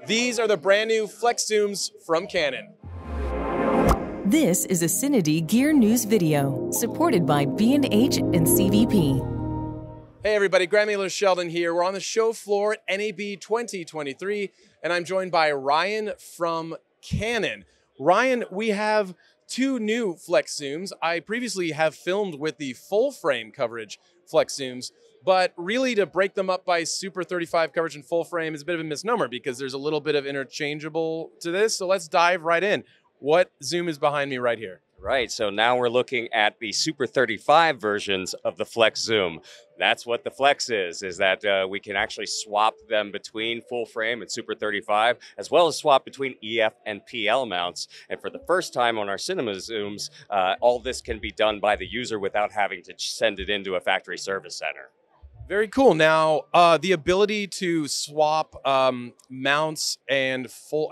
These are the brand new Flex Zooms from Canon. This is a CineD Gear News video, supported by B&H and CVP. Hey everybody, Grant Sheldon here. We're on the show floor at NAB 2023, and I'm joined by Ryan from Canon. Ryan, we have two new Flex Zooms. I previously have filmed with the full frame coverage Flex Zooms, but really to break them up by Super 35 coverage and full frame is a bit of a misnomer because there's a little bit of interchangeable to this. So let's dive right in. What zoom is behind me right here? Right, so now we're looking at the Super 35 versions of the Flex Zoom. That's what the Flex is that we can actually swap them between full frame and Super 35, as well as swap between EF and PL mounts. And for the first time on our cinema zooms, all this can be done by the user without having to send it into a factory service center. Very cool. Now, the ability to swap mounts and full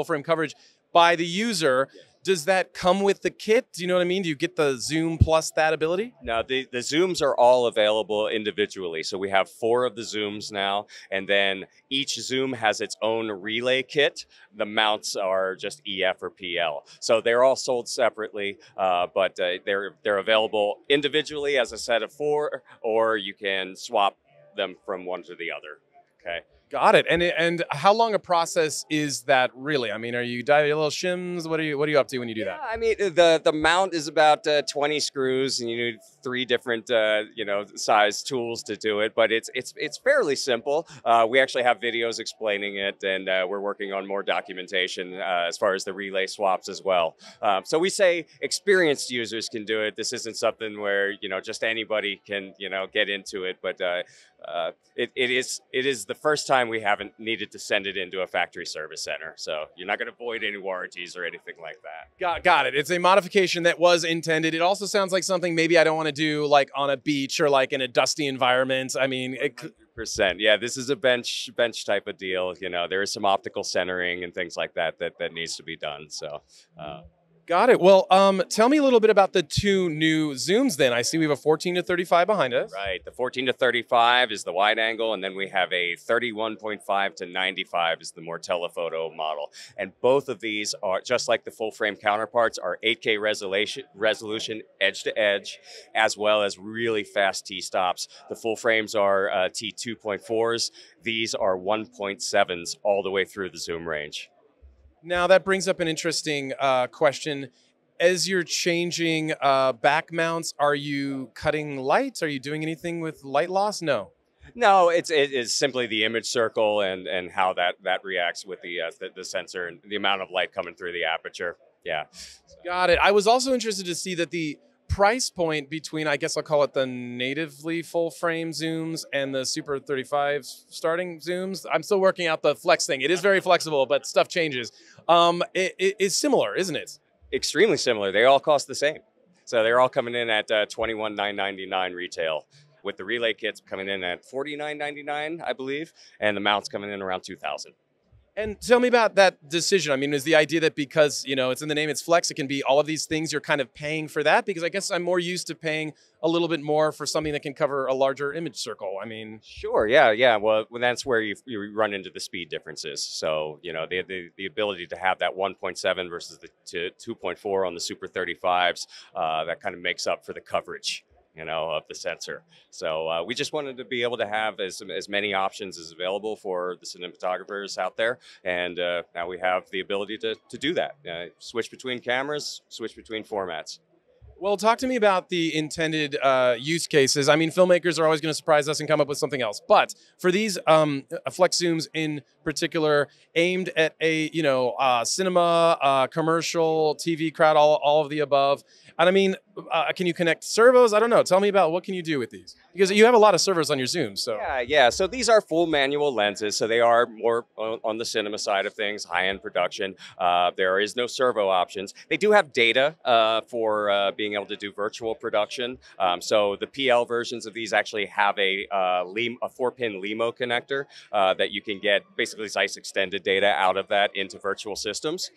frame coverage by the user, does that come with the kit? Do you know what I mean? Do you get the zoom plus that ability? No, the zooms are all available individually. So we have 4 of the zooms now, and then each zoom has its own relay kit. The mounts are just EF or PL. So they're all sold separately, but they're available individually as a set of 4, or you can swap them from one to the other. Okay. Got it. And how long a process is that really? I mean, are you diving a little shims? What are you up to when you do that? I mean, the mount is about 20 screws, and you need 3 different size tools to do it. But it's fairly simple. We actually have videos explaining it, and we're working on more documentation as far as the relay swaps as well. So we say experienced users can do it. This isn't something where just anybody can get into it, but it is the first time we haven't needed to send it into a factory service center. So you're not going to void any warranties or anything like that. Got it. It's a modification that was intended. It also sounds like something maybe I don't want to do like on a beach or like in a dusty environment. I mean, 100%. Yeah, this is a bench type of deal. There is some optical centering and things like that needs to be done. So. Got it. Well, tell me a little bit about the 2 new zooms then. I see we have a 14 to 35 behind us. Right. The 14 to 35 is the wide angle, and then we have a 31.5 to 95 is the more telephoto model. And both of these are, just like the full frame counterparts, are 8K resolution edge to edge, as well as really fast T-stops. The full frames are T2.4s. These are 1.7s all the way through the zoom range. Now, that brings up an interesting question. As you're changing back mounts, are you cutting lights? Are you doing anything with light loss? No. No, it is simply the image circle and how that reacts with the sensor and the amount of light coming through the aperture. Yeah. Got it. I was also interested to see that the price point between, I guess I'll call it the natively full frame zooms and the Super 35 starting zooms. I'm still working out the flex thing. It is very flexible, but stuff changes. It is similar, isn't it? Extremely similar. They all cost the same. So they're all coming in at $21,999 retail, with the relay kits coming in at $49.99, I believe, and the mounts coming in around $2,000. And tell me about that decision. I mean, is the idea that because, it's in the name, it's flex, it can be all of these things, you're kind of paying for that? Because I guess I'm more used to paying a little bit more for something that can cover a larger image circle. I mean. Sure, yeah. Well, that's where you run into the speed differences. So, the ability to have that 1.7 versus the 2.4 on the Super 35s, that kind of makes up for the coverage of the sensor. So we just wanted to be able to have as many options as available for the cinematographers out there. And now we have the ability to do that. Switch between cameras, switch between formats. Well, talk to me about the intended use cases. I mean, filmmakers are always going to surprise us and come up with something else. But for these Flex Zooms in particular, aimed at a cinema, commercial, TV crowd, all of the above. And I mean, can you connect servos? I don't know. Tell me about what can you do with these? Because you have a lot of servos on your Zooms. So yeah. So these are full manual lenses. So they are more on the cinema side of things, high-end production. There is no servo options. They do have data for being able to do virtual production. So the PL versions of these actually have a 4-pin LEMO connector that you can get basically Zeiss extended data out of that into virtual systems.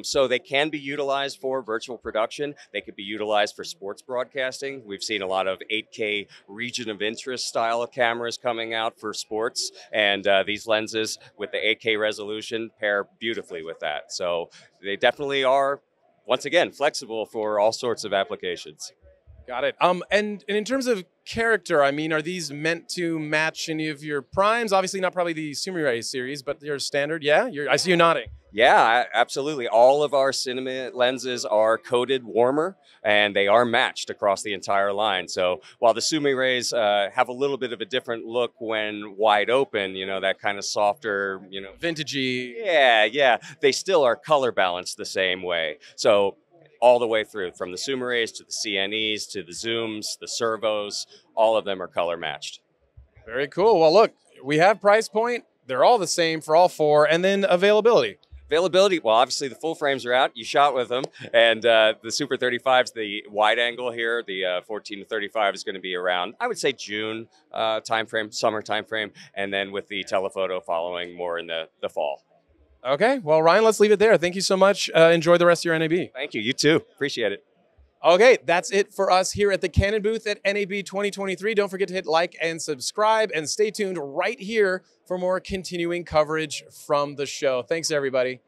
So they can be utilized for virtual production. They could be utilized for for sports broadcasting. We've seen a lot of 8K region of interest style cameras coming out for sports, and these lenses with the 8K resolution pair beautifully with that. So they definitely are, once again, flexible for all sorts of applications. Got it. And in terms of character, I mean, are these meant to match any of your primes? Obviously, not probably the CineD series, but your standard. Yeah, I see you nodding. Yeah, absolutely. All of our cinema lenses are coated warmer, and they are matched across the entire line. So while the CineDs have a little bit of a different look when wide open, you know, that kind of softer, you know, Vintagey. Yeah, they still are color balanced the same way. So all the way through, from the CineDs to the CineDs to the Zooms, the servos, all of them are color matched. Very cool. Well, look, we have price point. They're all the same for all four, and then availability. Availability, well, obviously the full frames are out. You shot with them. And the Super 35s, the wide angle here, the 14 to 35 is going to be around, I would say, June timeframe, summer timeframe. And then with the telephoto following more in the fall. Okay. Well, Ryan, let's leave it there. Thank you so much. Enjoy the rest of your NAB. Thank you. You too. Appreciate it. Okay, that's it for us here at the Canon booth at NAB 2023. Don't forget to hit like and subscribe, and stay tuned right here for more continuing coverage from the show. Thanks, everybody.